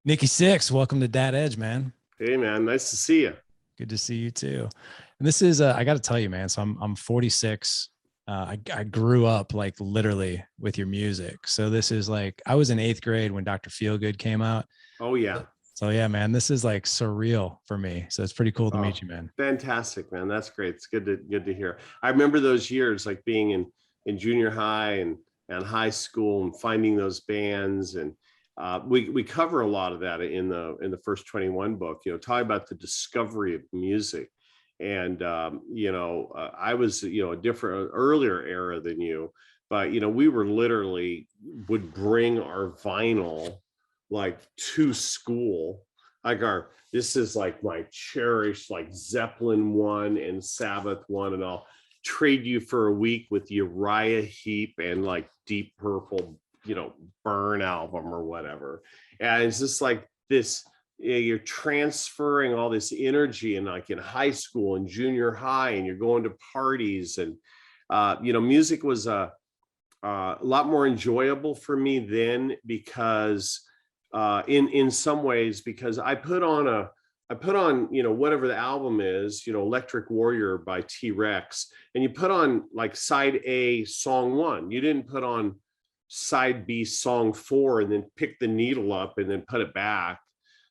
Nikki Sixx, welcome to Dad Edge, man. Hey man, nice to see you. Good to see you too. And this is, I got to tell you, man. So I'm 46. I grew up like literally with your music. So this is like I was in eighth grade when Dr. Feelgood came out. Oh yeah. So yeah, man, this is like surreal for me. So it's pretty cool to Oh, meet you, man. fantastic, man. That's great. It's good to hear. I remember those years, like being in junior high and high school, and finding those bands, and we cover a lot of that in the first 21 book. Talking about the discovery of music, and I was a different earlier era than you, but we were literally would bring our vinyl like to school, like this is like my cherished like Zeppelin one and Sabbath one, and I'll trade you for a week with Uriah Heep and like Deep Purple, Burn album or whatever. And it's just like this, you're transferring all this energy, and like in high school and junior high, and you're going to parties, and music was a lot more enjoyable for me then, because in some ways, because I put on whatever the album is, Electric Warrior by T-Rex, and you put on like side A song 1. You didn't put on side B song 4 and then pick the needle up and then put it back.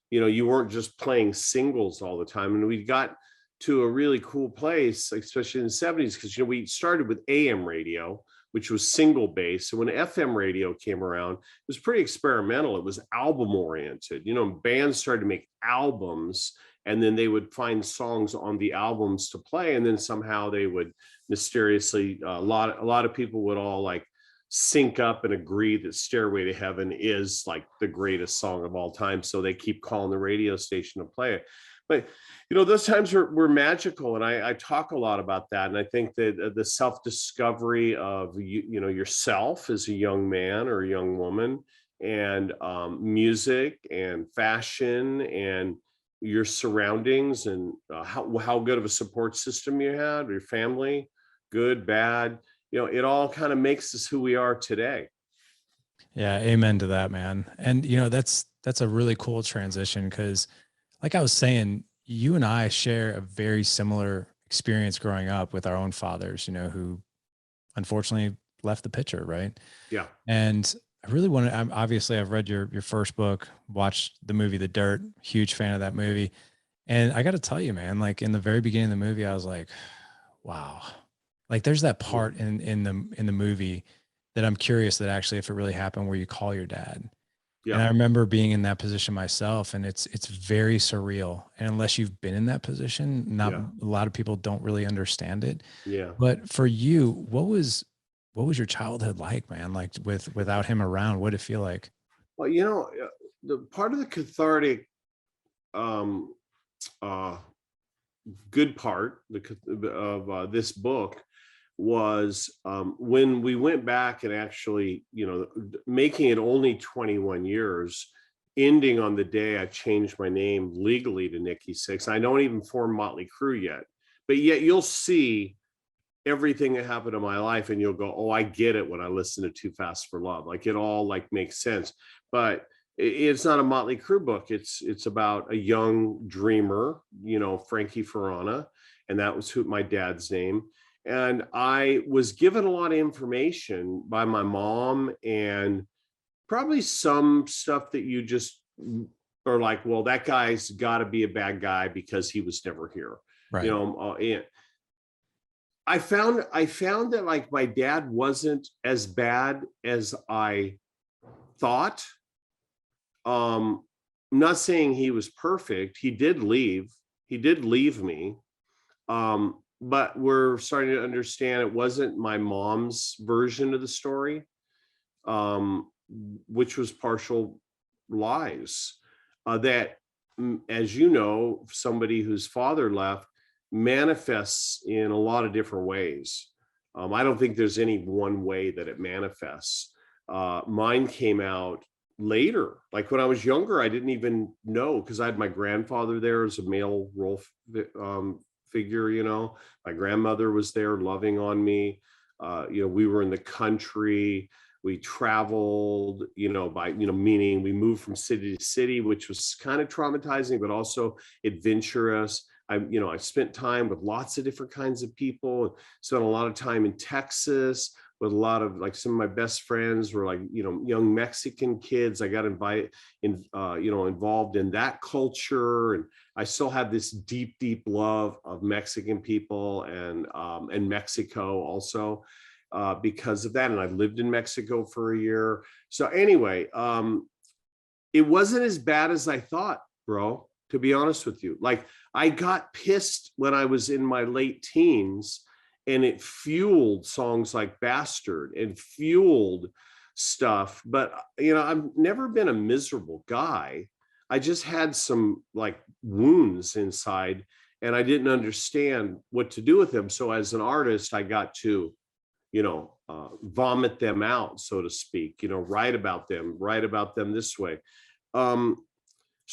You weren't just playing singles all the time. And we got to a really cool place, especially in the 70s, because we started with AM radio, which was single based. So when FM radio came around, it was pretty experimental. It was album oriented. Bands started to make albums, and then they would find songs on the albums to play, and then somehow they would mysteriously, a lot of people would all like sync up and agree that Stairway to Heaven is like the greatest song of all time. So they keep calling the radio station to play it. But those times were magical, and I talk a lot about that. And I think that the self-discovery of yourself as a young man or a young woman, and music and fashion and your surroundings, and how good of a support system you had, your family, good, bad, it all kind of makes us who we are today. Yeah, amen to that, man. And that's a really cool transition because, like I was saying, you and I share a very similar experience growing up with our own fathers, who unfortunately left the picture, right? Yeah. And I really wanted, obviously I've read your first book, watched the movie The Dirt, huge fan of that movie. And I got to tell you, man, like in the very beginning of the movie, I was like, wow, like there's that part in the movie that I'm curious that actually, if it really happened, where you call your dad. And Yeah. I remember being in that position myself, and it's very surreal. And unless you've been in that position, not Yeah. a lot of people don't really understand it. Yeah. But for you, what was your childhood like, man? Like without him around, what did it feel like? Well, the part of the cathartic, um, uh, good part of this book was when we went back and actually, making it only 21 years, ending on the day I changed my name legally to Nikki Sixx. I don't even form Motley Crew yet, but yet you'll see everything that happened in my life, and you'll go, oh, I get it when I listen to Too Fast for Love. Like it all like makes sense. But it's not a Motley Crue book. It's about a young dreamer, Frankie Ferrana, and that was my dad's name. And I was given a lot of information by my mom, and probably some stuff that you just are like, well, that guy's got to be a bad guy because he was never here. Right. And I found that like my dad wasn't as bad as I thought. I'm not saying he was perfect. He did leave. He did leave me. But we're starting to understand it wasn't my mom's version of the story, which was partial lies. That, as you know, somebody whose father left manifests in a lot of different ways. I don't think there's any one way that it manifests. Mine came out later. Like when I was younger, I didn't even know, because I had my grandfather there as a male role figure. My grandmother was there loving on me. We were in the country. We traveled, meaning we moved from city to city, which was kind of traumatizing, but also adventurous. I spent time with lots of different kinds of people, spent a lot of time in Texas with a lot of, like, some of my best friends were, like, young Mexican kids. I got involved in that culture. And I still have this deep, deep love of Mexican people and Mexico also, because of that. And I lived in Mexico for a year. So anyway, it wasn't as bad as I thought, bro, to be honest with you. Like, I got pissed when I was in my late teens, and it fueled songs like Bastard and fueled stuff. But, I've never been a miserable guy. I just had some, like, wounds inside, and I didn't understand what to do with them. So as an artist, I got to, vomit them out, so to speak, write about them this way.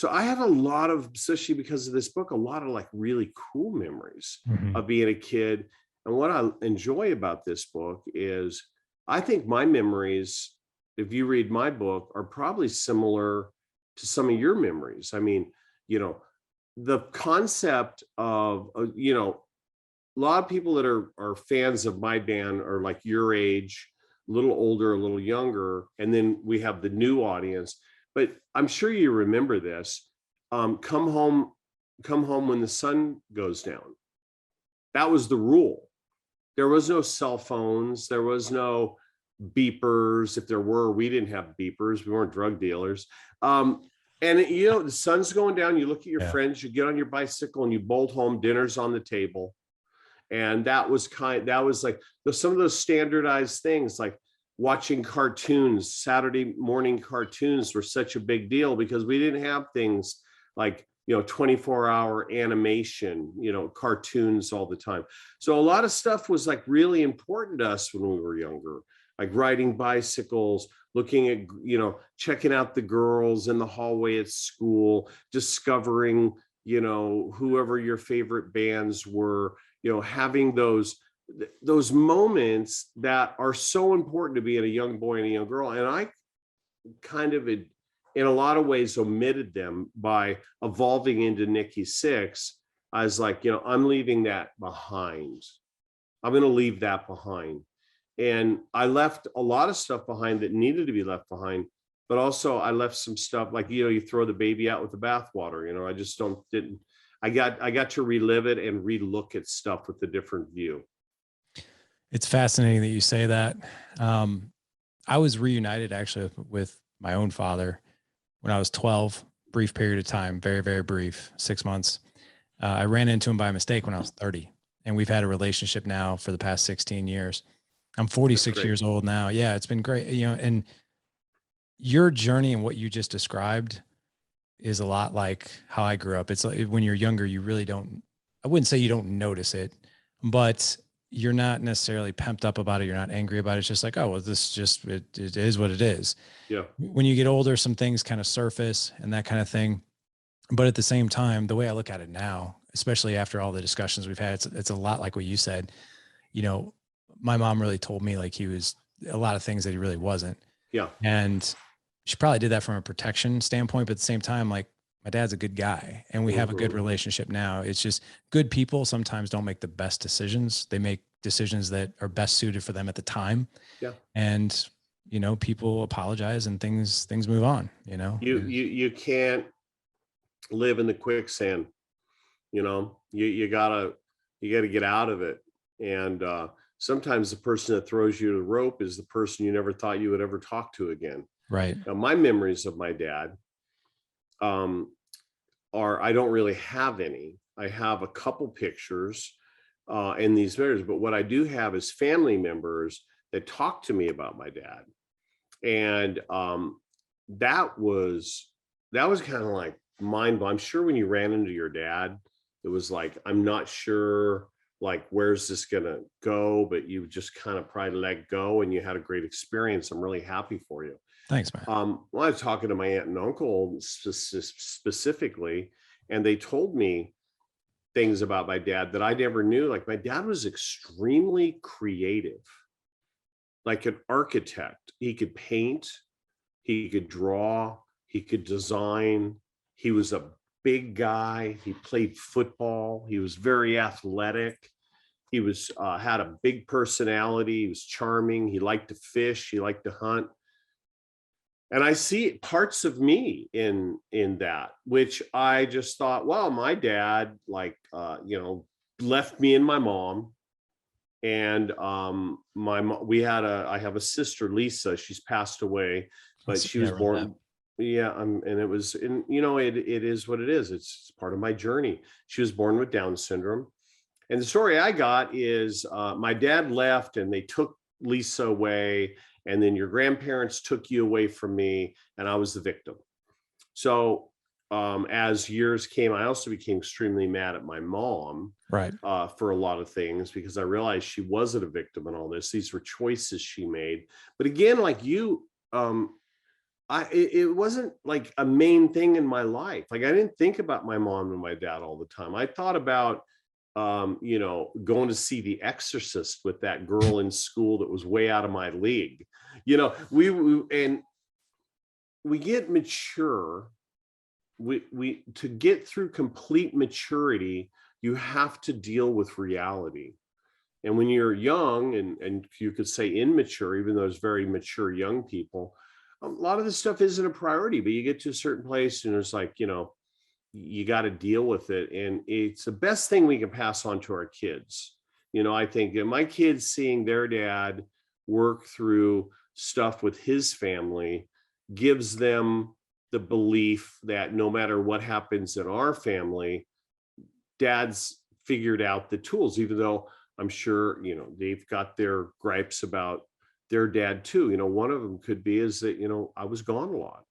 So I have a lot of, especially because of this book, a lot of, like, really cool memories Mhm. of being a kid. And what I enjoy about this book is, I think my memories, if you read my book, are probably similar to some of your memories. I mean, the concept of, a lot of people that are fans of my band are like your age, a little older, a little younger, and then we have the new audience. But I'm sure you remember this. Come home when the sun goes down. That was the rule. There was no cell phones. There was no beepers. If there were, we didn't have beepers. We weren't drug dealers. And the sun's going down. You look at your Yeah. friends. You get on your bicycle and you bolt home. Dinner's on the table. And that was like some of those standardized things, like watching cartoons. Saturday morning cartoons were such a big deal because we didn't have things like 24-hour animation, cartoons all the time. So a lot of stuff was, like, really important to us when we were younger, like riding bicycles, looking at, checking out the girls in the hallway at school, discovering, whoever your favorite bands were, having those moments that are so important to being a young boy and a young girl. And I kind of, in a lot of ways, omitted them by evolving into Nikki Sixx. I was like, I'm leaving that behind. I'm going to leave that behind. And I left a lot of stuff behind that needed to be left behind, but also I left some stuff, like, you throw the baby out with the bathwater. I just didn't. I got to relive it and relook at stuff with a different view. It's fascinating that you say that. I was reunited actually with my own father when I was 12, brief period of time, very, very brief, 6 months. I ran into him by mistake when I was 30, and we've had a relationship now for the past 16 years. I'm That's 46 great. years old now. Yeah, it's been great. And your journey and what you just described is a lot like how I grew up. It's like when you're younger, you really don't, I wouldn't say you don't notice it, but you're not necessarily pumped up about it. You're not angry about it. It's just like, oh, well, it is what it is. Yeah. When you get older, some things kind of surface and that kind of thing. But at the same time, the way I look at it now, especially after all the discussions we've had, it's a lot like what you said. You know, my mom really told me like he was a lot of things that he really wasn't. Yeah. And she probably did that from a protection standpoint, but at the same time, like, my dad's a good guy and we have a good Mhm. relationship now. It's just good people sometimes don't make the best decisions. They make decisions that are best suited for them at the time. Yeah. And, people apologize and things move on, You can't live in the quicksand. You gotta get out of it. And sometimes the person that throws you the rope is the person you never thought you would ever talk to again. Right. Now, my memories of my dad um, I don't really have any. I have a couple pictures in these videos, but what I do have is family members that talk to me about my dad. And that was kind of like mind blowing. I'm sure when you ran into your dad, it was like, I'm not sure, like, where's this gonna go, but you just kind of probably let go and you had a great experience. I'm really happy for you. Thanks, man. When I was talking to my aunt and uncle specifically, and they told me things about my dad that I never knew. Like, my dad was extremely creative. like an architect. He could paint, he could draw, he could design. He was a big guy. He played football. He was very athletic. He was had a big personality. He was charming. He liked to fish. He liked to hunt. And I see parts of me in that, which I just thought, well, my dad, like, left me and my mom. And I have a sister, Lisa. She's passed away, but she Yeah, was I read that. born. Yeah, and it was, and it is what it is. It's part of my journey. She was born with Down syndrome, and the story I got is my dad left, and they took Lisa away, and then your grandparents took you away from me, and I was the victim. So as years came, I also became extremely mad at my mom Right. for a lot of things, because I realized she wasn't a victim in all this. These were choices she made. But again, like you, it wasn't like a main thing in my life. Like I didn't think about my mom and my dad all the time. I thought about going to see The Exorcist with that girl in school that was way out of my league. And we get mature. We to get through complete maturity, you have to deal with reality. And when you're young, and you could say immature, even though there's very mature young people, a lot of this stuff isn't a priority. But you get to a certain place, and it's like, you got to deal with it. And it's the best thing we can pass on to our kids. I think that my kids seeing their dad work through stuff with his family gives them the belief that no matter what happens in our family, dad's figured out the tools, even though I'm sure, they've got their gripes about their dad too. One of them could be is that, I was gone a lot.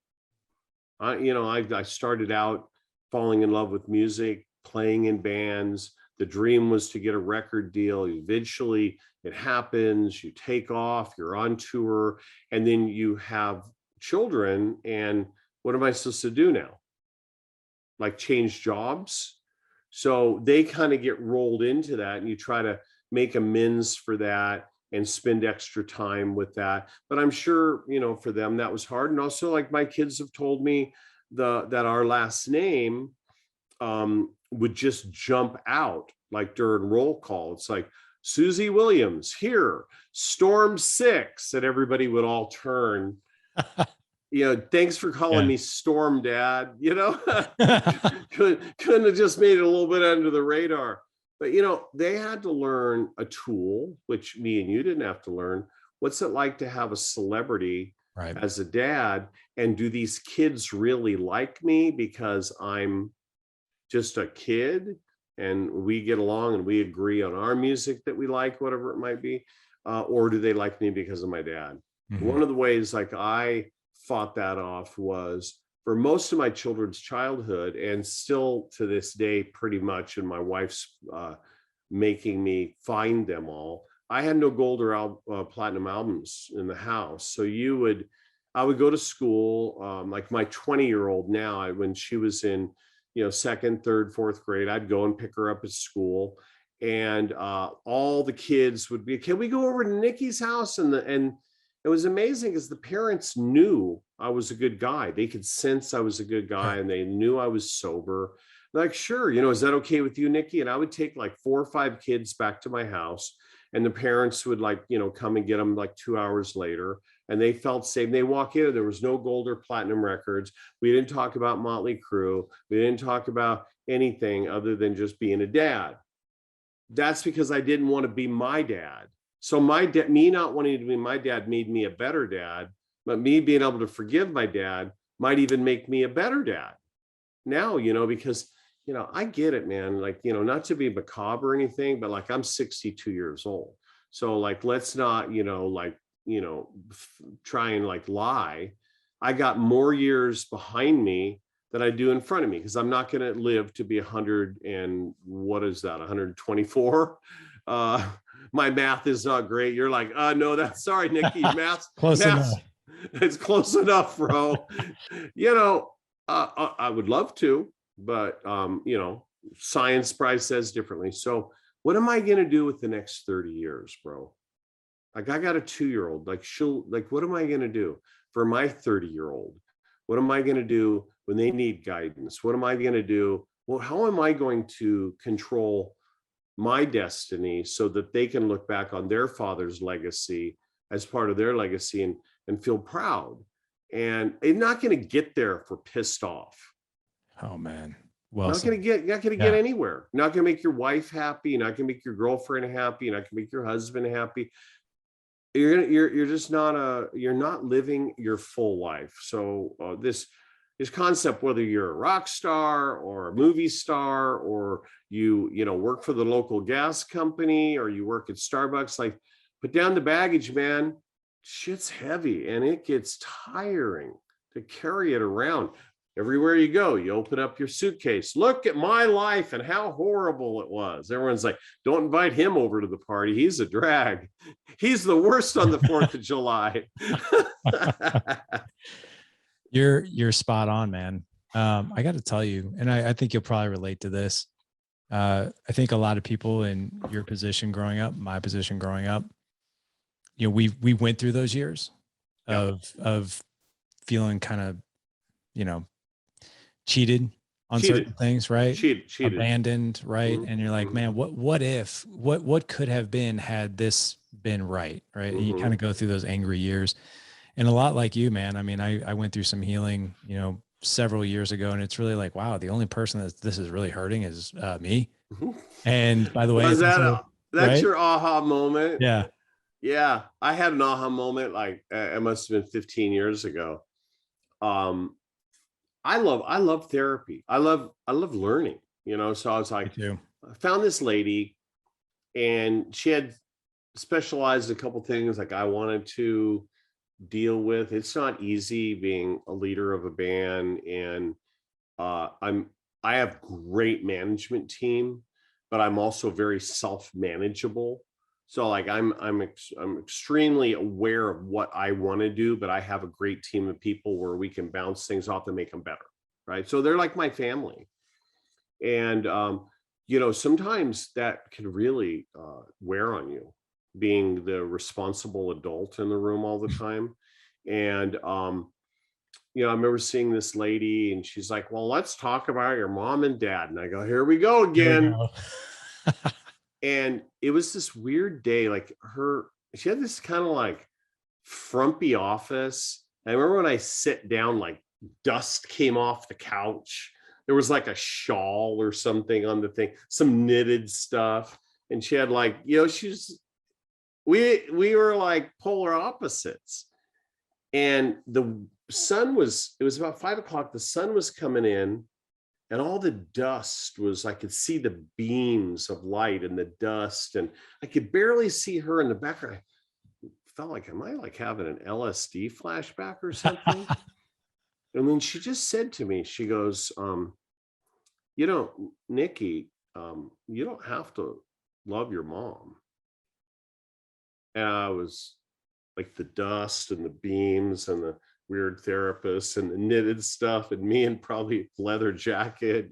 I started out falling in love with music, playing in bands. The dream was to get a record deal. Eventually it happens, you take off, you're on tour, and then you have children. And what am I supposed to do now? Like change jobs? So they kind of get rolled into that, and you try to make amends for that and spend extra time with that. But I'm sure, for them that was hard. And also, like, my kids have told me that our last name would just jump out like during roll call. It's like Susie Williams here, Storm Six, and everybody would all turn. Thanks for calling me Storm, Dad. Couldn't have just made it a little bit under the radar. But they had to learn a tool, which me and you didn't have to learn. What's it like to have a celebrity Right. as a dad? And do these kids really like me because I'm just a kid and we get along and we agree on our music that we like, whatever it might be? Or do they like me because of my dad? Mm-hmm. One of the ways like I fought that off was for most of my children's childhood, and still to this day, pretty much, and my wife's making me find them all. I had no gold or platinum albums in the house. So I would go to school, like my 20-year-old now, when she was in, second, third, fourth grade, I'd go and pick her up at school. And all the kids would be, can we go over to Nikki's house? And it was amazing because the parents knew I was a good guy. They could sense I was a good guy, and they knew I was sober. Like, sure, is that okay with you, Nikki? And I would take like 4 or 5 kids back to my house, and the parents would come and get them like 2 hours later, and they felt safe. They walk in, there was no gold or platinum records. We didn't talk about Motley Crew. We didn't talk about anything other than just being a dad. That's because I didn't want to be my dad. So me not wanting to be my dad made me a better dad, but me being able to forgive my dad might even make me a better dad now, because, I get it, man. Like, not to be macabre or anything, but like I'm 62 years old. So like, let's not, try and like lie. I got more years behind me than I do in front of me, because I'm not going to live to be 100 and what is that, 124? My math is not great. You're like, no, that's sorry, Nikki. Math's enough. It's close enough, bro. I would love to, but science probably says differently. So what am I going to do with the next 30 years, bro? Like I got a 2-year-old, like what am I going to do for my 30-year-old? What am I going to do when they need guidance? What am I going to do? Well, how am I going to control my destiny so that they can look back on their father's legacy as part of their legacy and feel proud? And they're not going to get there if we're pissed off. Oh man. Well Not said. going to get anywhere. Not going to make your wife happy. You're not going to make your girlfriend happy. You're not going to make your husband happy. You're just not you're not living your full life. So this concept, whether you're a rock star or a movie star, or you work for the local gas company, or you work at Starbucks, like, put down the baggage, man. Shit's heavy and it gets tiring to carry it around. Everywhere you go, you open up your suitcase. Look at my life and how horrible it was. Everyone's like, don't invite him over to the party. He's a drag. He's the worst on the 4th of July. You're spot on, man. I got to tell you, and I think you'll probably relate to this. I think a lot of people in your position growing up, my position growing up, we went through those years of feeling kind of, cheated on certain things, right? Cheated. Abandoned, right? And you're like, man, what could have been had this been right? Right. And you kind of go through those angry years. And a lot like you, man. I mean, I went through some healing, several years ago, and it's really like, wow, the only person that this is really hurting is me. And by the way, that's right? your aha moment? Yeah. Yeah. I had an aha moment, like it must have been 15 years ago. I love therapy. I love learning, so I was like, I found this lady and she had specialized in a couple things like I wanted to deal with. It's not easy being a leader of a band, and I have great management team, but I'm also very self-manageable. So like I'm extremely aware of what I want to do, but I have a great team of people where we can bounce things off and make them better, right? So they're like my family. And sometimes that can really wear on you, being the responsible adult in the room all the time. And I remember seeing this lady and she's like, well, let's talk about your mom and dad. And I go, here we go again. And it was this weird day, like she had this kind of like frumpy office. I remember when I sit down, like dust came off the couch. There was like a shawl or something on the thing, some knitted stuff. And she had like, we were like polar opposites. And it was about 5 o'clock. The sun was coming in. And all the dust I could see the beams of light and the dust, and I could barely see her in the background. I felt like, am I like having an LSD flashback or something? And then she just said to me, she goes, Nikki, you don't have to love your mom. And I was like, the dust and the beams and the weird therapist and the knitted stuff and me in probably leather jacket.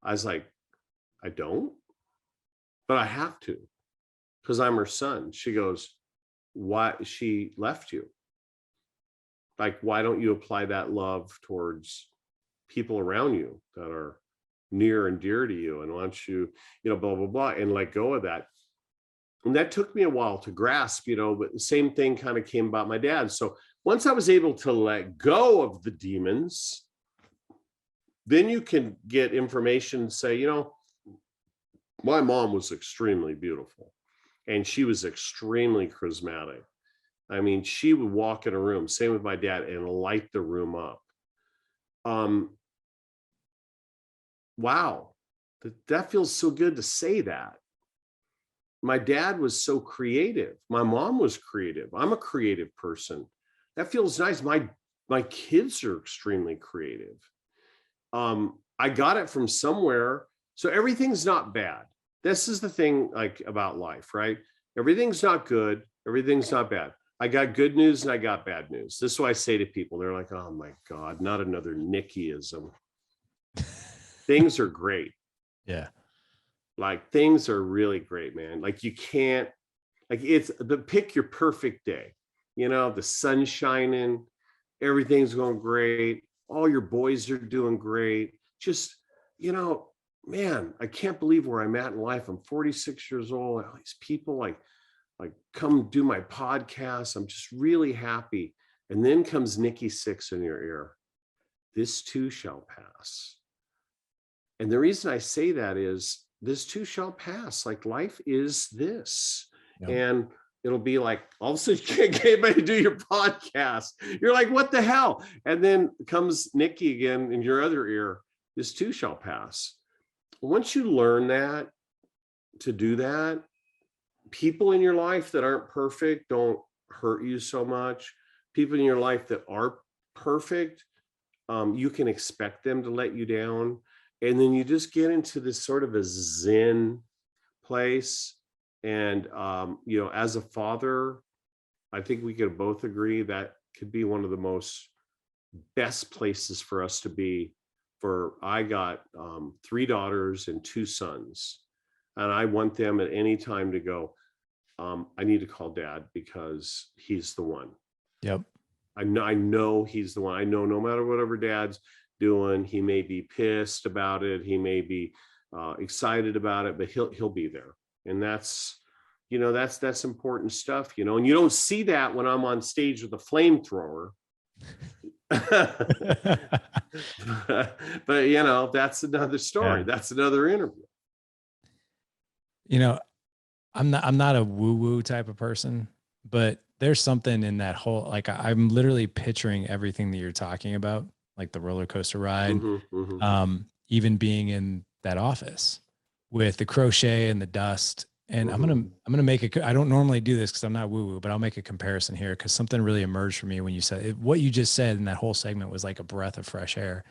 I was like, I don't, but I have to, because I'm her son. She goes, why? She left you. Like, why don't you apply that love towards people around you that are near and dear to you? And why don't you, blah, blah, blah, and let go of that. And that took me a while to grasp, but the same thing kind of came about my dad. So once I was able to let go of the demons, then you can get information and say, my mom was extremely beautiful and she was extremely charismatic. I mean, she would walk in a room, same with my dad, and light the room up. Wow, that feels so good to say that. My dad was so creative. My mom was creative. I'm a creative person. That feels nice. My kids are extremely creative. I got it from somewhere. So everything's not bad. This is the thing, like, about life, right? Everything's not good. Everything's not bad. I got good news and I got bad news. This is what I say to people. They're like, oh my God, not another Nikkiism. Things are great. Yeah. Like, things are really great, man. Like, you can't, Like it's the pick your perfect day. You know, the sun's shining, everything's going great. All your boys are doing great. Just, you know, man, I can't believe where I'm at in life. I'm 46 years old. All these people like come do my podcast. I'm just really happy. And then comes Nikki Sixx in your ear. This too shall pass. And the reason I say that is this too shall pass. Like life is this. Yep. And it'll be like all of a sudden you can't get anybody to do your podcast. You're like, what the hell? And then comes Nikki again in your other ear. This too shall pass. Once you learn that, to do that, people in your life that aren't perfect don't hurt you so much. People in your life that are perfect, you can expect them to let you down. And then you just get into this sort of a Zen place. And, you know, as a father, I think we could both agree that could be one of the most best places for us to be. For I got 3 daughters and 2 sons, and I want them at any time to go, I need to call dad because he's the one. Yep. I know he's the one. I know no matter whatever dad's doing, he may be pissed about it, he may be excited about it, but he'll be there. And that's, you know, that's important stuff, you know. And you don't see that when I'm on stage with a flamethrower. But you know, that's another story. Yeah. That's another interview. You know, I'm not a woo-woo type of person, but there's something in that whole, like I'm literally picturing everything that you're talking about, like the roller coaster ride, even being in that office with the crochet and the dust. And I'm gonna make I don't normally do this because I'm not woo-woo, but I'll make a comparison here because something really emerged for me when you said it. What you just said in that whole segment was like a breath of fresh air,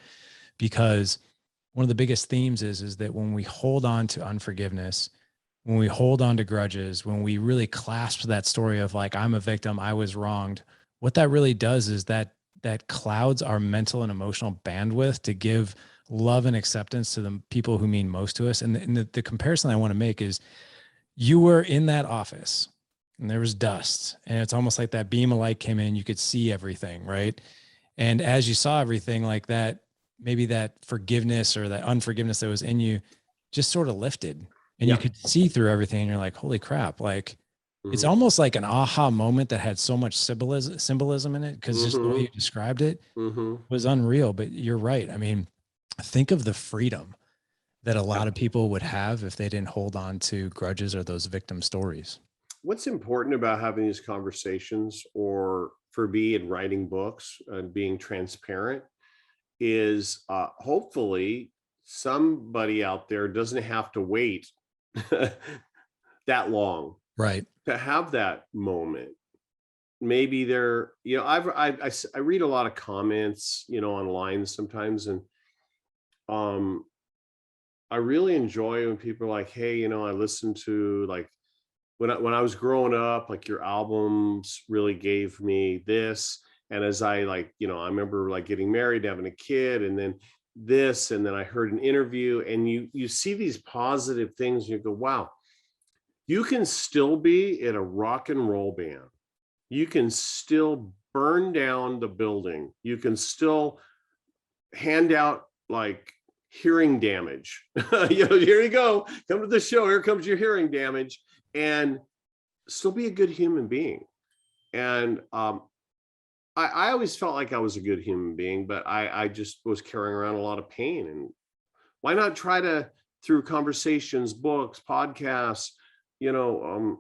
because one of the biggest themes is that when we hold on to unforgiveness, when we hold on to grudges, when we really clasp that story of like, I'm a victim, I was wronged, what that really does is that clouds our mental and emotional bandwidth to give love and acceptance to the people who mean most to us. And the comparison I want to make is, you were in that office and there was dust, and it's almost like that beam of light came in, you could see everything, right? And as you saw everything like that, maybe that forgiveness or that unforgiveness that was in you just sort of lifted, and you could see through everything, and you're like, holy crap. Like it's almost like an aha moment that had so much symbolism in it, because just the way you described it was unreal. But you're right. I mean, think of the freedom that a lot of people would have if they didn't hold on to grudges or those victim stories. What's important about having these conversations, or for me in writing books and being transparent, is hopefully somebody out there doesn't have to wait that long, right, to have that moment. Maybe they're, you know, I read a lot of comments, you know, online sometimes, and I really enjoy when people are like, hey, you know, I listened to, like, when I was growing up, like your albums really gave me this. And as I, like, you know, I remember like getting married, having a kid, and then this, and then I heard an interview, and you see these positive things, and you go, wow, you can still be in a rock and roll band. You can still burn down the building. You can still hand out like hearing damage. You know, here you go, come to the show, here comes your hearing damage, and still be a good human being. And I always felt like I was a good human being, but I just was carrying around a lot of pain. And why not try to, through conversations, books, podcasts, you know,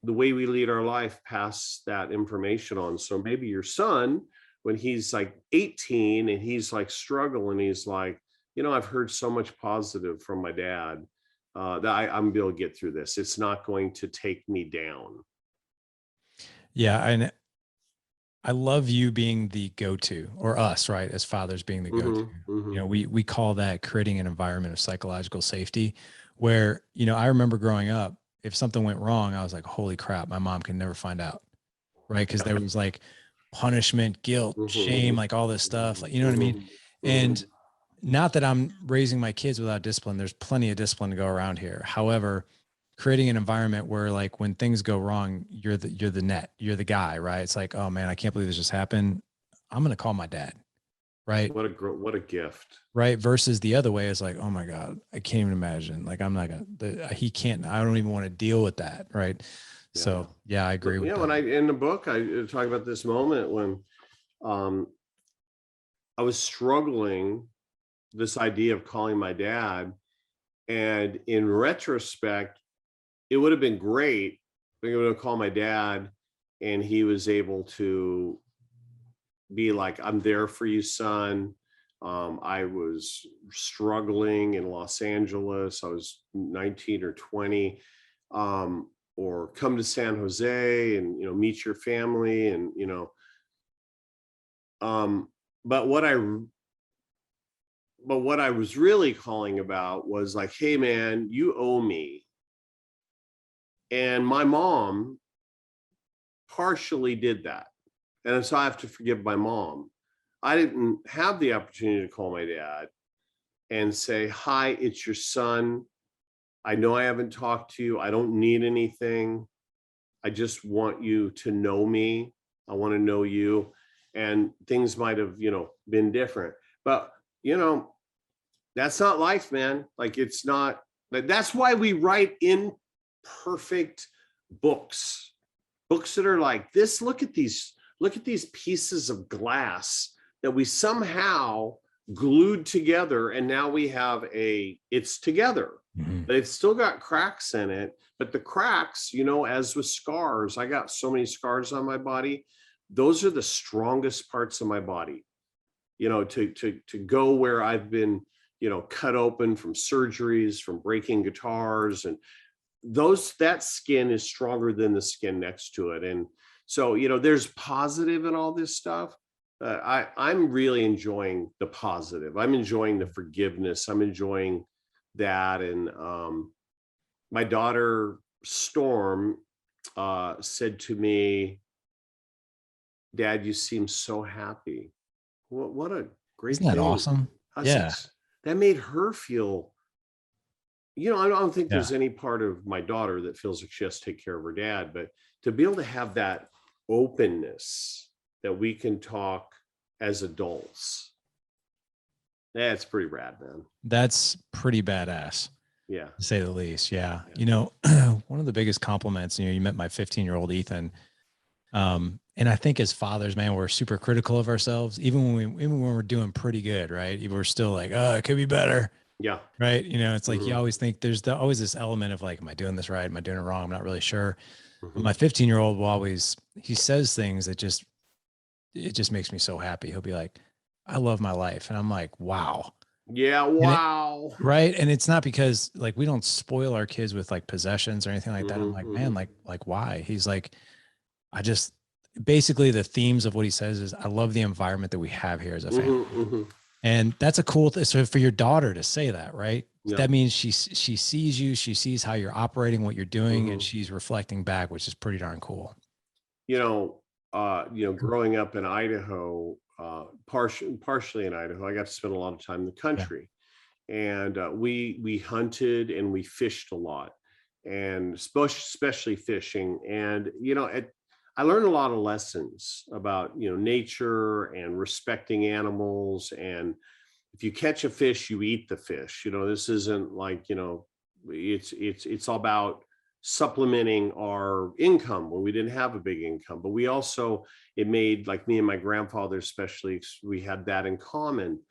the way we lead our life, pass that information on. So maybe your son, when he's like 18 and he's like struggling, he's like, you know, I've heard so much positive from my dad that I'm gonna be able to get through this. It's not going to take me down. Yeah. And I love you being the go-to, or us, right, as fathers being the go-to. You know, we call that creating an environment of psychological safety, where, you know, I remember growing up, if something went wrong, I was like, holy crap, my mom can never find out, right? Because there was like punishment, guilt, shame, like all this stuff, like, you know what I mean? And not that I'm raising my kids without discipline. There's plenty of discipline to go around here. However, creating an environment where like when things go wrong, you're the guy, right? It's like, oh man, I can't believe this just happened. I'm going to call my dad. Right. What a gift. Right. Versus the other way is like, oh my God, I can't even imagine. Like, I'm not gonna, he can't, I don't even want to deal with that. Right. Yeah. So yeah, I agree with When that. in the book, I talk about this moment when um, I was struggling this idea of calling my dad. And in retrospect, it would have been great. I would have called my dad and he was able to be like, I'm there for you, son. I was struggling in Los Angeles. I was 19 or 20. Or come to San Jose and, meet your family and, but what I was really calling about was like, hey man, you owe me. And my mom partially did that. And so I have to forgive my mom. I didn't have the opportunity to call my dad and say, hi, it's your son. I know I haven't talked to you. I don't need anything. I just want you to know me. I want to know you. And things might have, been different. But, that's not life, man. Like it's not, that's why we write imperfect books that are like this. Look at these pieces of glass that we somehow glued together. And now we have it's together, but it's still got cracks in it. But the cracks, as with scars, I got so many scars on my body. Those are the strongest parts of my body, to go where I've been, cut open from surgeries, from breaking guitars, and that skin is stronger than the skin next to it. And so, there's positive in all this stuff. I'm really enjoying the positive. I'm enjoying the forgiveness. I'm enjoying that. And my daughter Storm said to me, Dad, you seem so happy. What a great Isn't that thing. awesome? Yeah. That made her feel, I don't think Yeah. there's any part of my daughter that feels like she has to take care of her dad, but to be able to have that openness that we can talk as adults, that's pretty rad, man. That's pretty badass, Yeah. to say the least. Yeah. One of the biggest compliments, you met my 15-year-old Ethan. And I think as fathers, man, we're super critical of ourselves, even when we're doing pretty good, right? We're still like, oh, it could be better. Yeah. Right. It's like, you always think there's always this element of like, am I doing this right? Am I doing it wrong? I'm not really sure. But my 15-year-old will always, he says things that it just makes me so happy. He'll be like, I love my life. And I'm like, wow. Yeah. Wow. Right. And it's not because like, we don't spoil our kids with like possessions or anything like that. I'm like, man, like why? He's like, basically the themes of what he says is, I love the environment that we have here as a family. And that's a cool thing. So for your daughter to say that, right? Yeah. That means she sees you, she sees how you're operating, what you're doing, and she's reflecting back, which is pretty darn cool. Growing up in Idaho, partially in Idaho, I got to spend a lot of time in the country. Yeah. And we hunted and we fished a lot, and especially fishing. And, I learned a lot of lessons about, nature and respecting animals. And if you catch a fish, you eat the fish. This isn't like, it's all about supplementing our income when we didn't have a big income. But we also, it made, like me and my grandfather especially, we had that in common.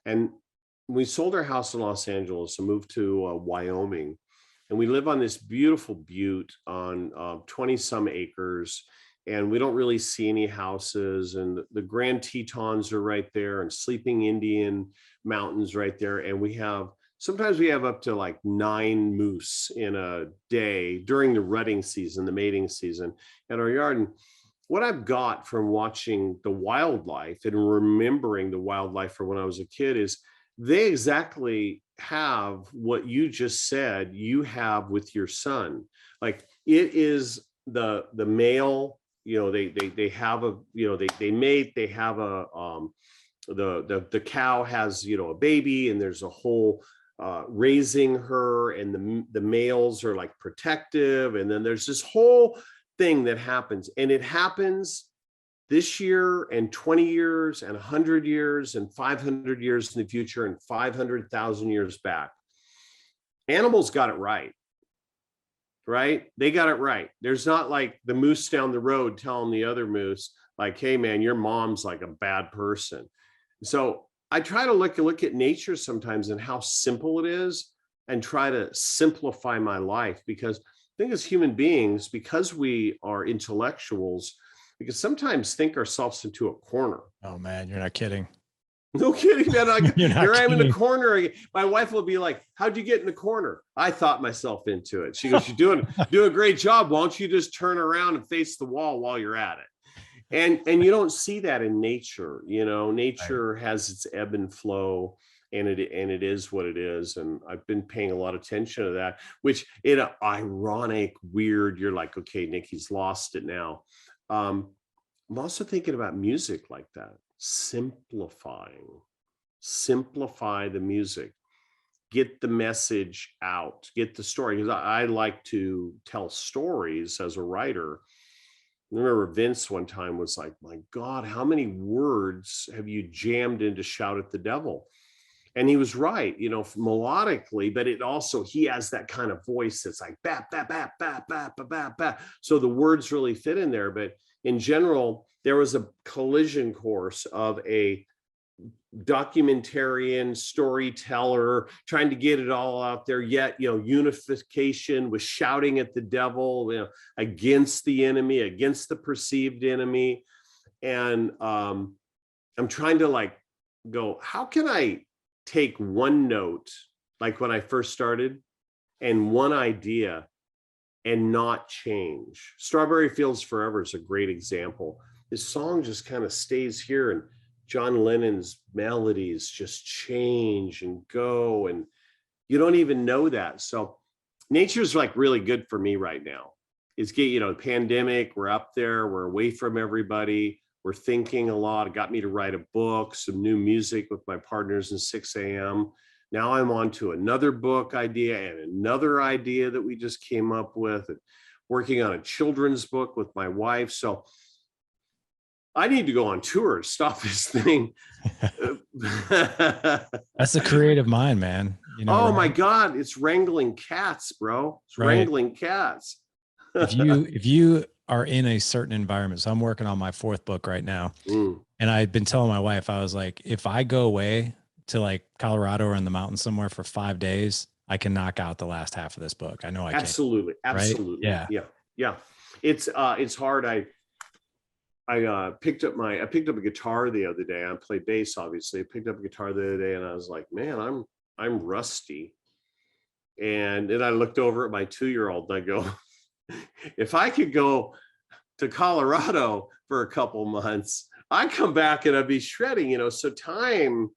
And we sold our house in Los Angeles and moved to Wyoming. And we live on this beautiful butte on 20 some acres. And we don't really see any houses, and the Grand Tetons are right there, and Sleeping Indian Mountains right there. And sometimes we have up to like 9 moose in a day during the rutting season, the mating season at our yard. And what I've got from watching the wildlife and remembering the wildlife from when I was a kid is they exactly have what you just said you have with your son. Like it is the male, they have a, they mate, they have a, the cow has, a baby, and there's a whole raising her, and the males are like protective. And then there's this whole thing that happens, and it happens this year and 20 years and 100 years and 500 years in the future and 500,000 years back. Animals got it right. Right? They got it right. There's not like the moose down the road telling the other moose, like, hey man, your mom's like a bad person. So I try to look at nature sometimes and how simple it is, and try to simplify my life, because I think as human beings, because we are intellectuals, we can sometimes think ourselves into a corner. Oh man, you're not kidding. No kidding, man. Here I am in the corner. My wife will be like, how'd you get in the corner? I thought myself into it. She goes, you're doing a great job. Why don't you just turn around and face the wall while you're at it? And you don't see that in nature. You know, nature has its ebb and flow, and it is what it is. And I've been paying a lot of attention to that, which in an ironic, weird, you're like, okay, Nikki's lost it now. I'm also thinking about music like that. Simplify the music, get the message out, get the story. Because I like to tell stories as a writer. I remember Vince one time was like, my God, how many words have you jammed into Shout at the Devil? And he was right, you know, melodically, but it also, he has that kind of voice that's like, bap, bap, bap, bap, bap, bap, bap, bap. So the words really fit in there. But in general, there was a collision course of a documentarian storyteller trying to get it all out there, yet, you know, unification with shouting at the devil, you know, against the enemy, against the perceived enemy. And I'm trying to like go, how can I take one note, like when I first started, and one idea, and not change? Strawberry Fields Forever is a great example. This song just kind of stays here, and John Lennon's melodies just change and go, and you don't even know that. So nature's like really good for me right now. It's, you know, pandemic, we're up there, we're away from everybody, we're thinking a lot. It got me to write a book, some new music with my partners in 6 a.m. Now I'm on to another book idea and another idea that we just came up with, and working on a children's book with my wife. So I need to go on tour, stop this thing. That's a creative mind, man. You know, oh right? my God, it's wrangling cats, bro. It's wrangling cats. if you are in a certain environment, so I'm working on my 4th book right now, and I've been telling my wife, I was like, if I go away to like Colorado or in the mountains somewhere for 5 days, I can knock out the last half of this book. I know I can. Absolutely. Right? Yeah. It's hard. I picked up a guitar the other day. I play bass, obviously. I picked up a guitar the other day, and I was like, man, I'm rusty. And then I looked over at my 2-year-old, and I go, if I could go to Colorado for a couple months, I'd come back and I'd be shredding, you know. So time,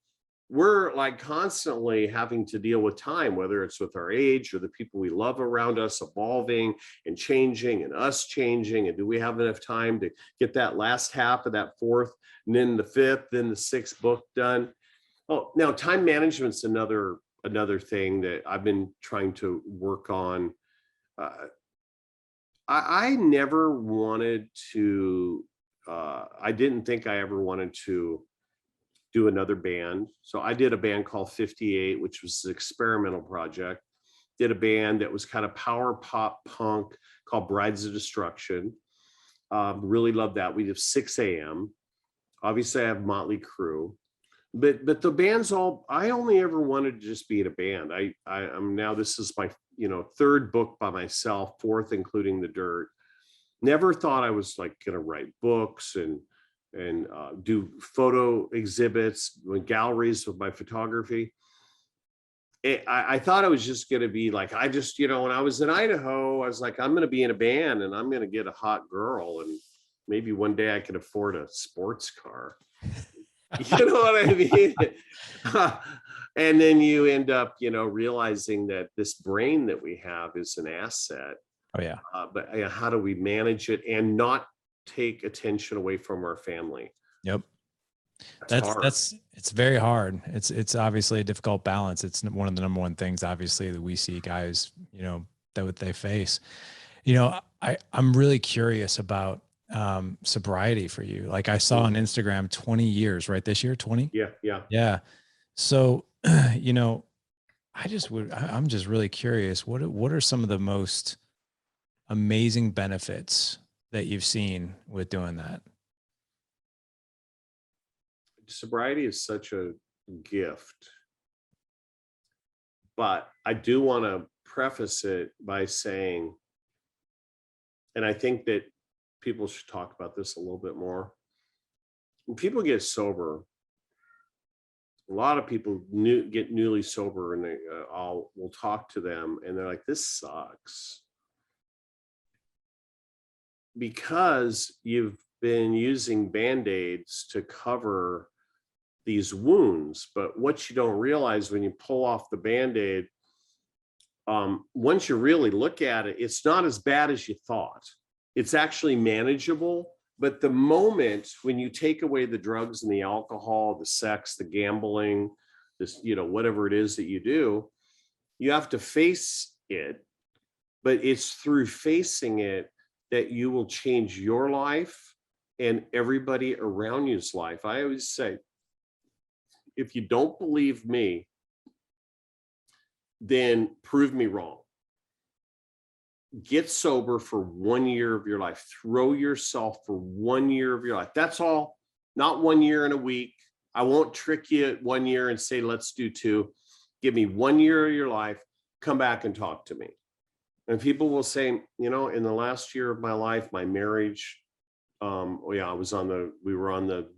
we're like constantly having to deal with time, whether it's with our age or the people we love around us evolving and changing, and us changing. And do we have enough time to get that last half of that 4th, and then the 5th, then the 6th book done? Oh, now time management's another thing that I've been trying to work on. I never wanted to, I didn't think I ever wanted to do another band. So I did a band called 58, which was an experimental project. Did a band that was kind of power pop punk called Brides of Destruction. Really loved that. We did 6 a.m. Obviously I have Motley Crew, but the bands I only ever wanted to just be in a band. I'm now, this is my, you know, 3rd book by myself, 4th, including The Dirt. Never thought I was like going to write books and do photo exhibits, galleries with my photography. I thought I was just going to be like, I just, you know, when I was in Idaho, I was like, I'm going to be in a band and I'm going to get a hot girl, and maybe one day I can afford a sports car. You know what I mean? And then you end up, you know, realizing that this brain that we have is an asset. Oh yeah. But how do we manage it and not take attention away from our family? Yep. That's hard. It's very hard. It's obviously a difficult balance. It's one of the number one things, obviously, that we see guys, that what they face. I'm really curious about sobriety for you. Like I saw on Instagram, 20 years, right? This year, 20? Yeah. Yeah. Yeah. So, I'm just really curious. What are some of the most amazing benefits that you've seen with doing that? Sobriety is such a gift, but I do want to preface it by saying, and I think that people should talk about this a little bit more. When people get sober, a lot of people get newly sober, and we'll talk to them, and they're like, "This sucks," because you've been using Band-Aids to cover these wounds. But what you don't realize when you pull off the Band-Aid, once you really look at it, it's not as bad as you thought. It's actually manageable. But the moment when you take away the drugs and the alcohol, the sex, the gambling, this, whatever it is that you do, you have to face it. But it's through facing it that you will change your life and everybody around you's life. I always say, if you don't believe me, then prove me wrong. Get sober for 1 year of your life. Throw yourself for 1 year of your life. That's all. Not 1 year and a week. I won't trick you at 1 year and say, let's do 2. Give me 1 year of your life. Come back and talk to me. And people will say, in the last year of my life, my marriage, we were on the,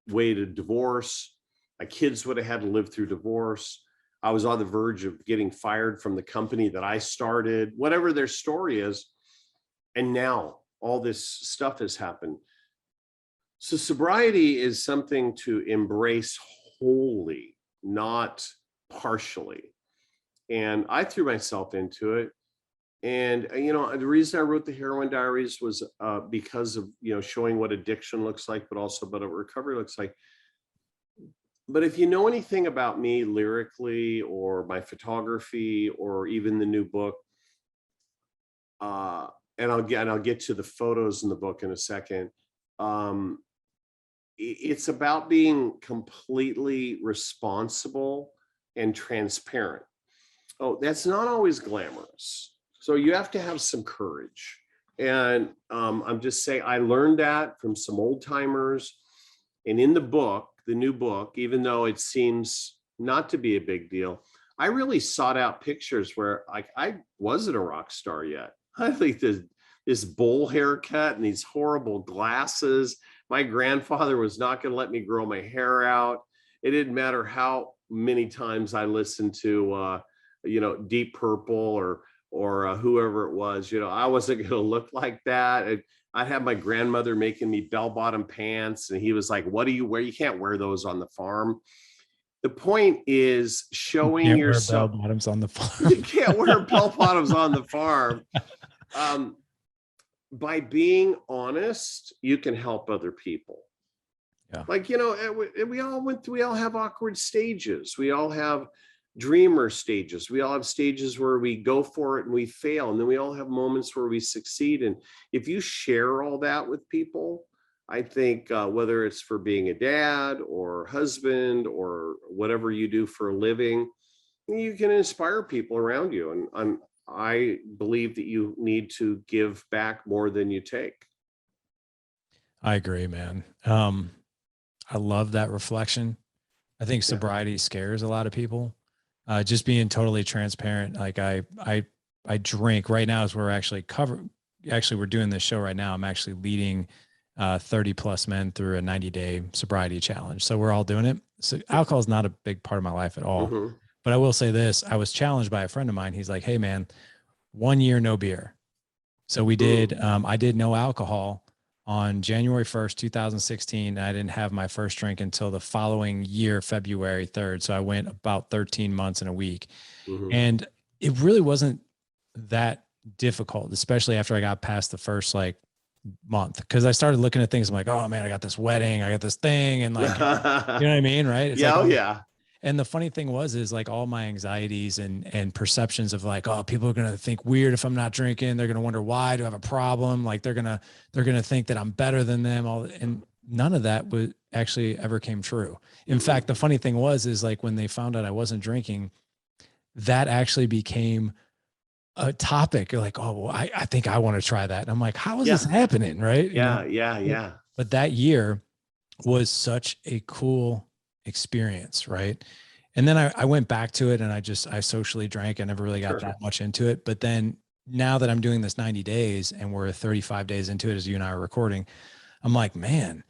way to divorce. My kids would have had to live through divorce. I was on the verge of getting fired from the company that I started, whatever their story is. And now all this stuff has happened. So sobriety is something to embrace wholly, not partially. And I threw myself into it. And, the reason I wrote the Heroin Diaries was because of, showing what addiction looks like, but also what recovery looks like. But if you know anything about me lyrically, or my photography, or even the new book, and I'll get to the photos in the book in a second. It's about being completely responsible and transparent. Oh, that's not always glamorous. So you have to have some courage. And I'm just saying, I learned that from some old timers. And in the book, the new book, even though it seems not to be a big deal, I really sought out pictures where I wasn't a rock star yet. I think this bowl haircut and these horrible glasses. My grandfather was not going to let me grow my hair out. It didn't matter how many times I listened to, Deep Purple or whoever it was. I wasn't going to look like that. And I'd have my grandmother making me bell-bottom pants, and he was like, "What do you wear? You can't wear those on the farm." The point is showing yourself. Wear bell-bottoms on the farm. You can't wear bell-bottoms on the farm. By being honest, you can help other people. Yeah. Like, we all have awkward stages. We all have dreamer stages. We all have stages where we go for it and we fail. And then we all have moments where we succeed. And if you share all that with people, I think whether it's for being a dad or husband or whatever you do for a living, you can inspire people around you. And I believe that you need to give back more than you take. I agree, man. I love that reflection. I think sobriety scares a lot of people. Just being totally transparent. Like I drink right now as we're actually we're doing this show right now. I'm actually leading 30 plus men through a 90-day sobriety challenge. So we're all doing it. So alcohol is not a big part of my life at all. Mm-hmm. But I will say this, I was challenged by a friend of mine. He's like, "Hey man, 1 year, no beer." So we did, I did no alcohol on January 1st, 2016. I didn't have my first drink until the following year, February 3rd. So I went about 13 months and a week. Mm-hmm. And it really wasn't that difficult, especially after I got past the first month. Cause I started looking at things. I'm like, oh man, I got this wedding, I got this thing. And like, you know what I mean? Right. It's like, Yeah, oh yeah. and the funny thing is like all my anxieties and perceptions of like, oh, people are going to think weird if I'm not drinking. They're going to wonder why do I have a problem? Like they're going to think that I'm better than them. And none of that would actually ever came true. In fact, the funny thing is like when they found out I wasn't drinking, that actually became a topic. You're like, oh, well, I think I want to try that. And I'm like, how is this Yeah, happening? Right. You yeah, know, yeah, yeah. but that year was such a cool experience. Right. And then I went back to it and I socially drank. I never really got Sure. that much into it. But then now that I'm doing this 90 days and we're 35 days into it, as you and I are recording, I'm like, man,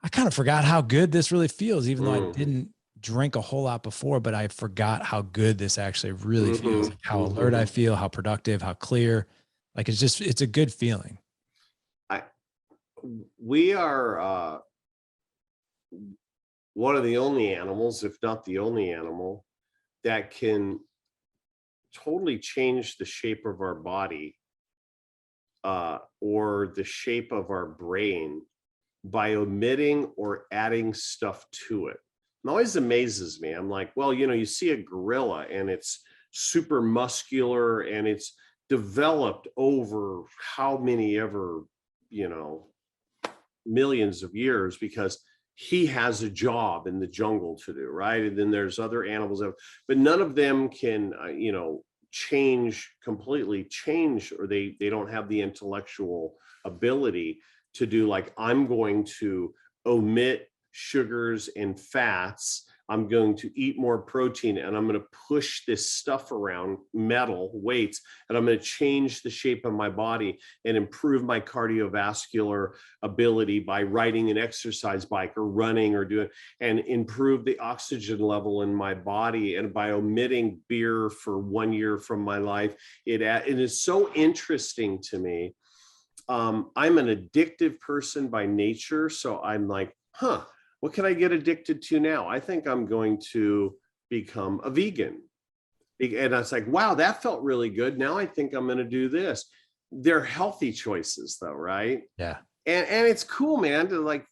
I kind of forgot how good this really feels, even though I Mm. didn't drink a whole lot before, but I forgot how good this actually really feels, Mm-hmm. like how alert Mm-hmm. I feel, how productive, how clear. Like it's a good feeling. I we are one of the only animals, if not the only animal, that can totally change the shape of our body or the shape of our brain by omitting or adding stuff to it. It always amazes me. I'm like, well, you see a gorilla and it's super muscular and it's developed over how many ever, you know, millions of years because he has a job in the jungle to do, right? And then there's other animals, but none of them can, completely change, or they don't have the intellectual ability to do like, I'm going to omit sugars and fats. I'm going to eat more protein and I'm going to push this stuff around, metal weights, and I'm going to change the shape of my body and improve my cardiovascular ability by riding an exercise bike or running or doing, and improve the oxygen level in my body. And by omitting beer for 1 year from my life, it is so interesting to me. I'm an addictive person by nature. So I'm like, what can I get addicted to now? I think I'm going to become a vegan. And I was like, wow, that felt really good. Now I think I'm going to do this. They're healthy choices though, right? Yeah. And it's cool, man, to like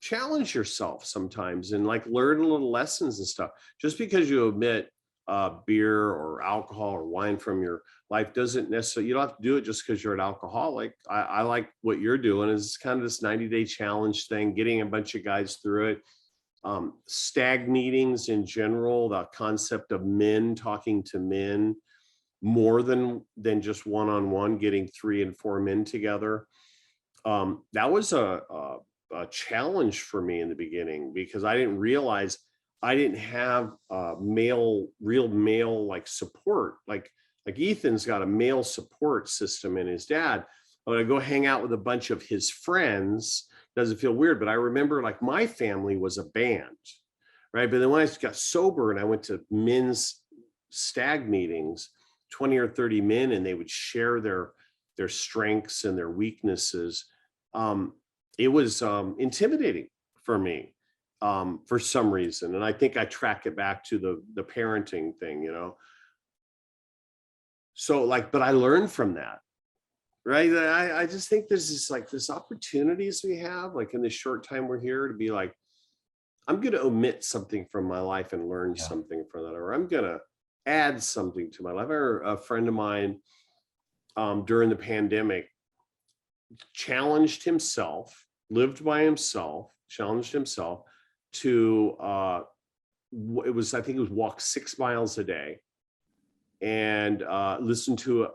challenge yourself sometimes and like learn little lessons and stuff. Just because you omit beer or alcohol or wine from your life doesn't necessarily, you don't have to do it just because you're an alcoholic. I like what you're doing is kind of this 90-day challenge thing, getting a bunch of guys through it. Stag meetings in general, the concept of men talking to men more than just one-on-one, getting 3 and 4 men together. That was a challenge for me in the beginning because I didn't realize I didn't have real male like support. Like Ethan's got a male support system in his dad. When I go hang out with a bunch of his friends, doesn't feel weird. But I remember like my family was a band, right? But then when I got sober and I went to men's stag meetings, 20 or 30 men, and they would share their strengths and their weaknesses. It was intimidating for me for some reason. And I think I track it back to the parenting thing, So like, but I learned from that, right? I just think there's this opportunities we have, like in the short time we're here, to be like, I'm going to omit something from my life and learn Yeah. something from that, or I'm going to add something to my life. A friend of mine during the pandemic challenged himself, lived by himself, challenged himself to I think it was walk 6 miles a day and listen to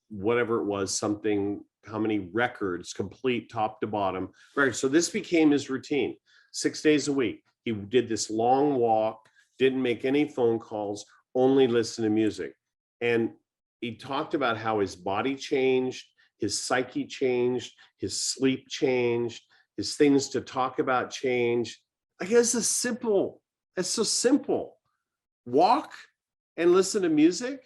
whatever it was, something, how many records, complete top to bottom. Right. So this became his routine, 6 days a week. He did this long walk, didn't make any phone calls, only listen to music. And he talked about how his body changed, his psyche changed, his sleep changed, his things to talk about changed. I guess it's simple. It's so simple. Walk and listen to music.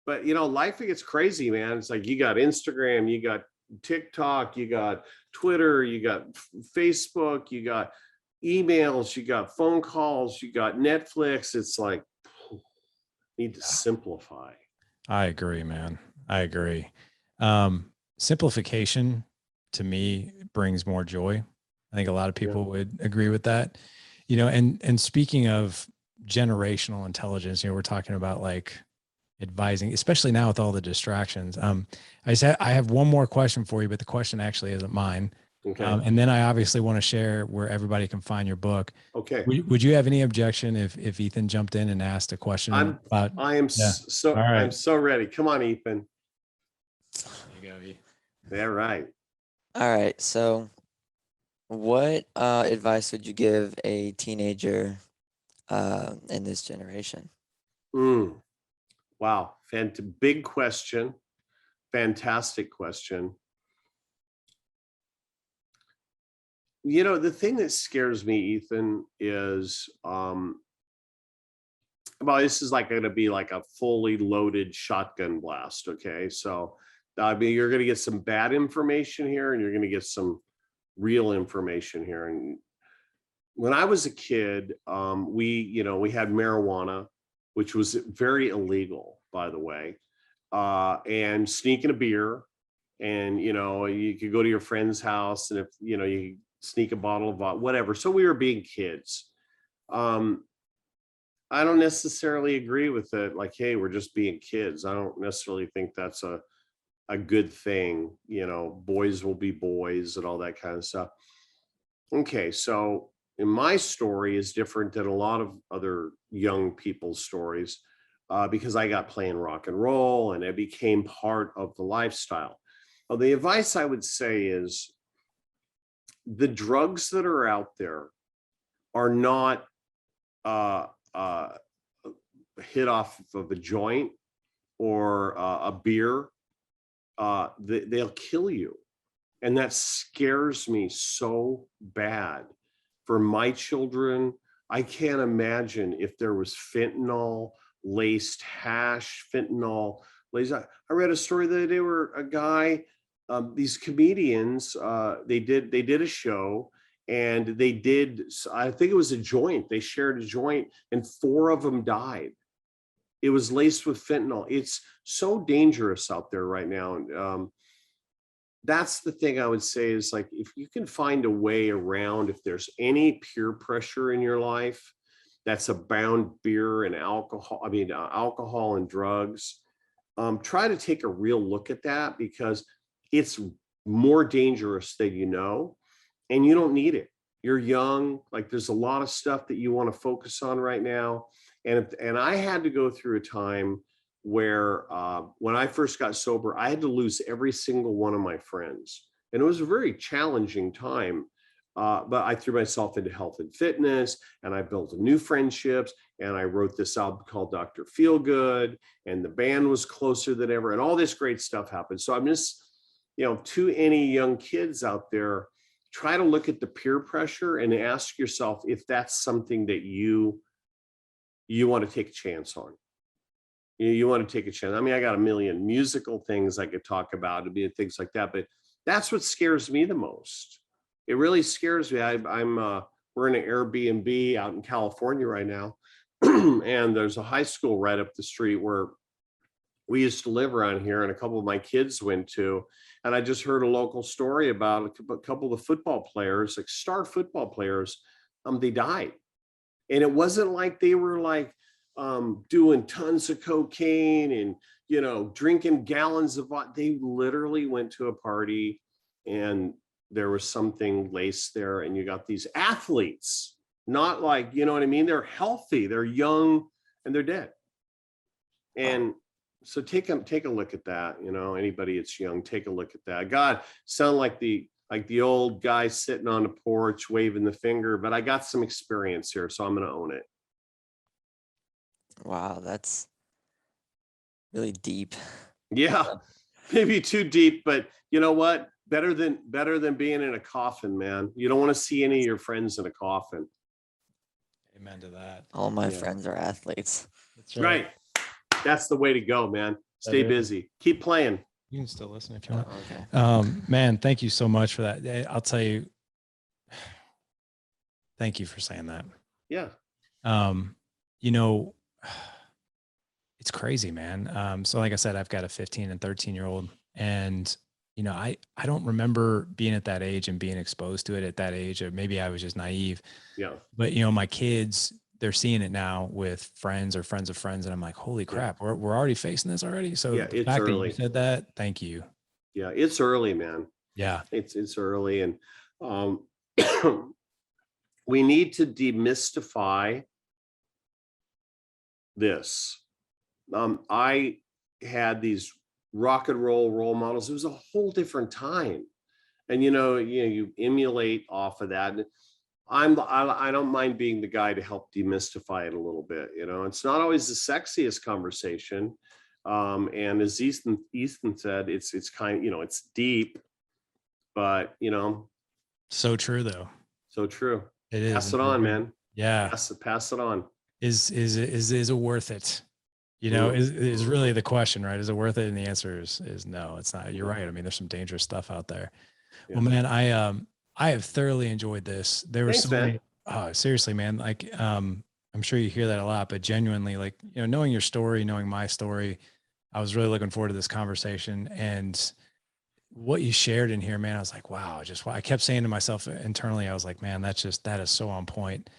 But life gets crazy, man. It's like you got Instagram, you got TikTok, you got Twitter, you got Facebook, you got emails, you got phone calls, you got Netflix. It's like, need to simplify. I agree, man. I agree. simplification to me brings more joy. I think a lot of people would agree with that, and speaking of generational intelligence, we're talking about like advising, especially now with all the distractions. I have one more question for you, but the question actually isn't mine. Okay. And then I obviously want to share where everybody can find your book. Okay. Would you have any objection if Ethan jumped in and asked a question about? I'm so ready. Come on, Ethan. There you go, E. Yeah, right. All right. So what advice would you give a teenager in this generation? Wow. Big question. Fantastic question. The thing that scares me, Ethan, is, this is like going to be like a fully loaded shotgun blast. Okay. So, you're going to get some bad information here and you're going to get some real information here. And when I was a kid, we had marijuana, which was very illegal, by the way, and sneaking a beer. And, you could go to your friend's house and if, you sneak a bottle of vodka, whatever. So we were being kids. I don't necessarily agree with it. Like, hey, we're just being kids. I don't necessarily think that's a good thing. Boys will be boys and all that kind of stuff. Okay. So in my story is different than a lot of other young people's stories because I got playing rock and roll and it became part of the lifestyle. Well, the advice I would say is the drugs that are out there are not hit off of a joint or a beer. They'll kill you. And that scares me so bad for my children. I can't imagine if there was fentanyl laced hash, fentanyl laced. I read a story the other day where a guy, these comedians, they did a show and I think it was a joint. They shared a joint and 4 of them died. It was laced with fentanyl. It's so dangerous out there right now. That's the thing I would say is like, if you can find a way around, if there's any peer pressure in your life, that's abound beer and alcohol, alcohol and drugs, try to take a real look at that because it's more dangerous than you know, and you don't need it. You're young. Like there's a lot of stuff that you want to focus on right now. And I had to go through a time where when I first got sober, I had to lose every single one of my friends. And it was a very challenging time. But I threw myself into health and fitness and I built new friendships and I wrote this album called Dr. Feelgood and the band was closer than ever and all this great stuff happened. So I'm just, to any young kids out there, try to look at the peer pressure and ask yourself if that's something that you want to take a chance on. You want to take a chance. I got a million musical things I could talk about and things like that, but that's what scares me the most. It really scares me. We're in an Airbnb out in California right now, and there's a high school right up the street where we used to live around here, and a couple of my kids went to. And I just heard a local story about a couple of football players, like star football players. They died, and it wasn't like they were like doing tons of cocaine and drinking gallons of vodka. They literally went to a party and there was something laced there, and you got these athletes, not like, what I mean? They're healthy, they're young, and they're dead. And so take a look at that. Anybody that's young, take a look at that. God, sound like the old guy sitting on the porch waving the finger, but I got some experience here, so I'm going to own it. Wow, that's really deep. Yeah, maybe too deep, but you know what? Better than being in a coffin, man. You don't want to see any of your friends in a coffin. Amen to that. All my friends are athletes. That's right. That's the way to go, man. Stay busy. Keep playing. You can still listen if you want. Okay. Man, thank you so much for that. I'll tell you, thank you for saying that. Yeah. It's crazy, man. So like I said, I've got a 15 and 13-year-old, and I don't remember being at that age and being exposed to it at that age, or maybe I was just naive. Yeah. But my kids, they're seeing it now with friends or friends of friends, and I'm like, holy Yeah. crap, we're already facing this already. So Yeah. the It's fact that you early. said that, thank you. Yeah. It's early, man. Yeah. It's early. And um, we need to demystify this. I had these rock and roll role models. It was a whole different time. And you emulate off of that. And I don't mind being the guy to help demystify it a little bit. It's not always the sexiest conversation. And as Ethan said, it's kind of, it's deep, but So true though. so true. It is. Pass it on, man. Yeah. Pass it on. Is it worth it? Is really the question, right? Is it worth it? And the answer is no, it's not. You're right. I mean, there's some dangerous stuff out there. Yeah. Well, man, I have thoroughly enjoyed this. There were Thanks, so many, man. oh, seriously, man. Like, I'm sure you hear that a lot, but genuinely, like, knowing your story, knowing my story, I was really looking forward to this conversation. And what you shared in here, man, I was like, wow, I kept saying to myself internally, I was like, man, that is so on point.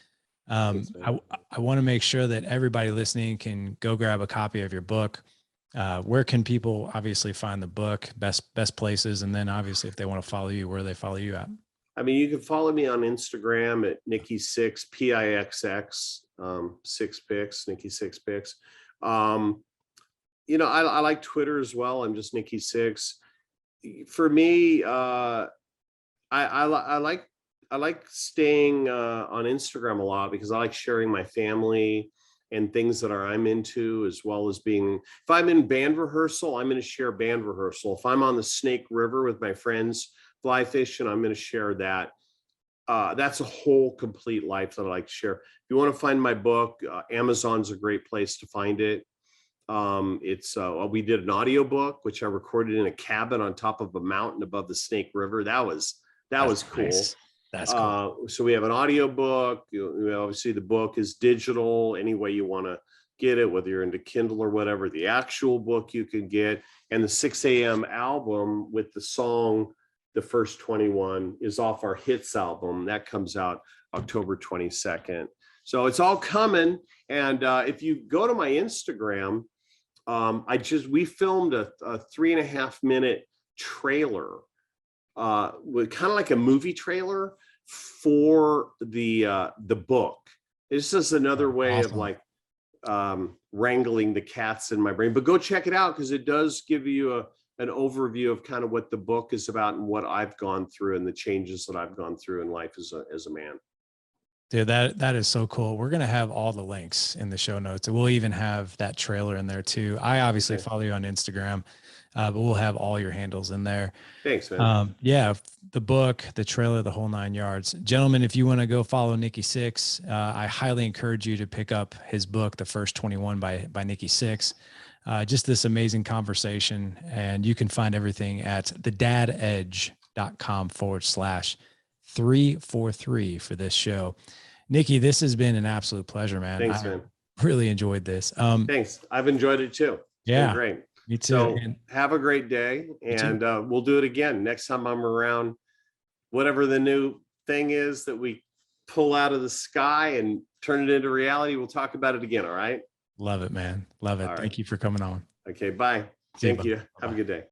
Thanks, man. I want to make sure that everybody listening can go grab a copy of your book. Where can people obviously find the book, best places? And then obviously if they want to follow you, where do they follow you at? I mean, you can follow me on Instagram at Nikki Sixx, Pixx, Six Picks, Nikki Sixx Picks. I like Twitter as well. I'm just Nikki Sixx. For me, I like staying on Instagram a lot because I like sharing my family and things that I'm into, as well as if I'm in band rehearsal, I'm going to share band rehearsal. If I'm on the Snake River with my friends fly fishing, I'm going to share that. That's a whole complete life that I like to share. If you want to find my book, Amazon's a great place to find it. We did an audio book, which I recorded in a cabin on top of a mountain above the Snake River. That was cool. Nice. That's cool. So we have an audio book. Obviously the book is digital, any way you want to get it, whether you're into Kindle or whatever. The actual book you can get, and the 6 a.m. album with the song The First 21 is off our Hits album. That comes out October 22nd. So it's all coming. And if you go to my Instagram, we filmed a 3.5 minute trailer, with kind of like a movie trailer for the book. It's just another way of like wrangling the cats in my brain. But go check it out, because it does give you an overview of kind of what the book is about and what I've gone through and the changes that I've gone through in life as a man. Dude, that is so cool. We're going to have all the links in the show notes. We'll even have that trailer in there too. I obviously follow you on Instagram, but we'll have all your handles in there. Thanks, man. Yeah, the book, the trailer, the whole 9 yards. Gentlemen, if you want to go follow Nikki Sixx, I highly encourage you to pick up his book, The First 21 by Nikki Sixx. Just this amazing conversation. And you can find everything at thedadedge.com/343 for this show. Nikki, this has been an absolute pleasure, man. Thanks, man. Really enjoyed this. Thanks. I've enjoyed it too. It's been great. Me too. So have a great day, and we'll do it again next time I'm around. Whatever the new thing is that we pull out of the sky and turn it into reality, we'll talk about it again. All right. Love it, man. Love it. Thank you for coming on. Okay. Bye. Thank you. Have a good day.